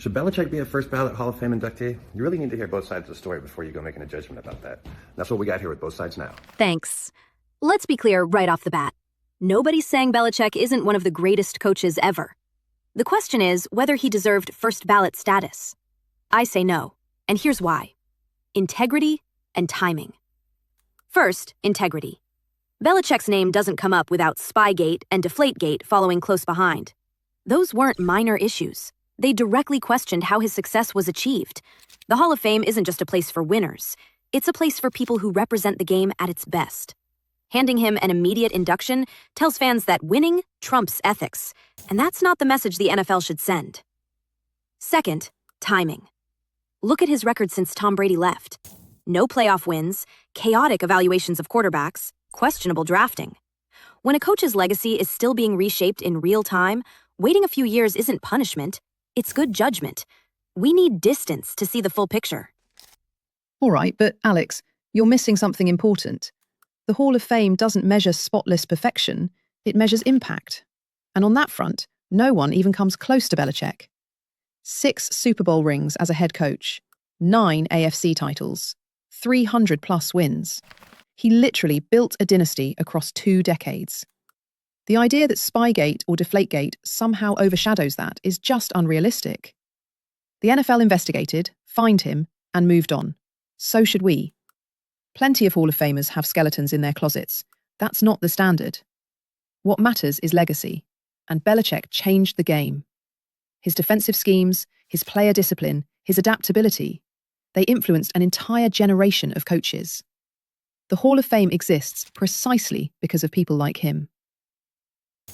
Should Belichick be a first ballot Hall of Fame inductee? You really need to hear both sides of the story before you go making a judgment about that. That's what we got here with Both Sides Now. Thanks. Let's be clear right off the bat. Nobody's saying Belichick isn't one of the greatest coaches ever. The question is whether he deserved first ballot status. I say no, and here's why. Integrity and timing. First, integrity. Belichick's name doesn't come up without Spygate and Deflategate following close behind. Those weren't minor issues. They directly questioned how his success was achieved. The Hall of Fame isn't just a place for winners. It's a place for people who represent the game at its best. Handing him an immediate induction tells fans that winning trumps ethics, and that's not the message the NFL should send. Second, timing. Look at his record since Tom Brady left. No playoff wins, chaotic evaluations of quarterbacks, questionable drafting. When a coach's legacy is still being reshaped in real time, waiting a few years isn't punishment. It's good judgment. We need distance to see the full picture. All right, but Alex, you're missing something important. The Hall of Fame doesn't measure spotless perfection, it measures impact. And on that front, no one even comes close to Belichick. 6 Super Bowl rings as a head coach, 9 AFC titles, 300+ wins. He literally built a dynasty across 2 decades. The idea that Spygate or Deflategate somehow overshadows that is just unrealistic. The NFL investigated, fined him, and moved on. So should we. Plenty of Hall of Famers have skeletons in their closets. That's not the standard. What matters is legacy, and Belichick changed the game. His defensive schemes, his player discipline, his adaptability, they influenced an entire generation of coaches. The Hall of Fame exists precisely because of people like him.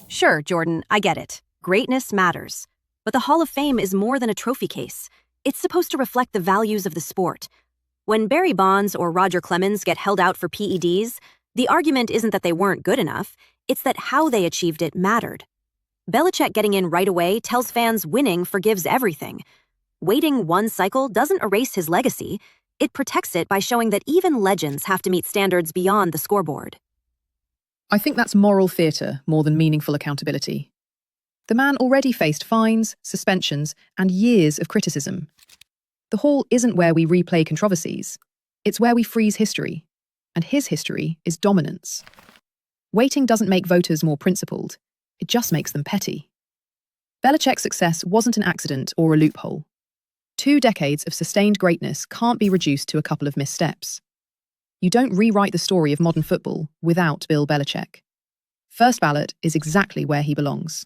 Sure, Jordan, I get it. Greatness matters. But the Hall of Fame is more than a trophy case. It's supposed to reflect the values of the sport. When Barry Bonds or Roger Clemens get held out for PEDs, the argument isn't that they weren't good enough, it's that how they achieved it mattered. Belichick getting in right away tells fans winning forgives everything. Waiting one cycle doesn't erase his legacy. It protects it by showing that even legends have to meet standards beyond the scoreboard. I think that's moral theatre more than meaningful accountability. The man already faced fines, suspensions, and years of criticism. The Hall isn't where we replay controversies. It's where we freeze history. And his history is dominance. Waiting doesn't make voters more principled. It just makes them petty. Belichick's success wasn't an accident or a loophole. 2 decades of sustained greatness can't be reduced to a couple of missteps. You don't rewrite the story of modern football without Bill Belichick. First ballot is exactly where he belongs.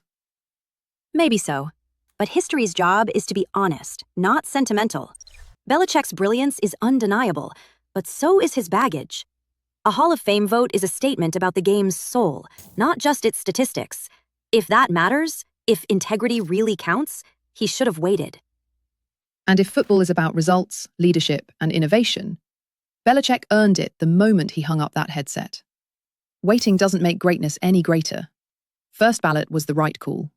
Maybe so. But history's job is to be honest, not sentimental. Belichick's brilliance is undeniable, but so is his baggage. A Hall of Fame vote is a statement about the game's soul, not just its statistics. If that matters, if integrity really counts, he should have waited. And if football is about results, leadership, and innovation, Belichick earned it the moment he hung up that headset. Waiting doesn't make greatness any greater. First ballot was the right call.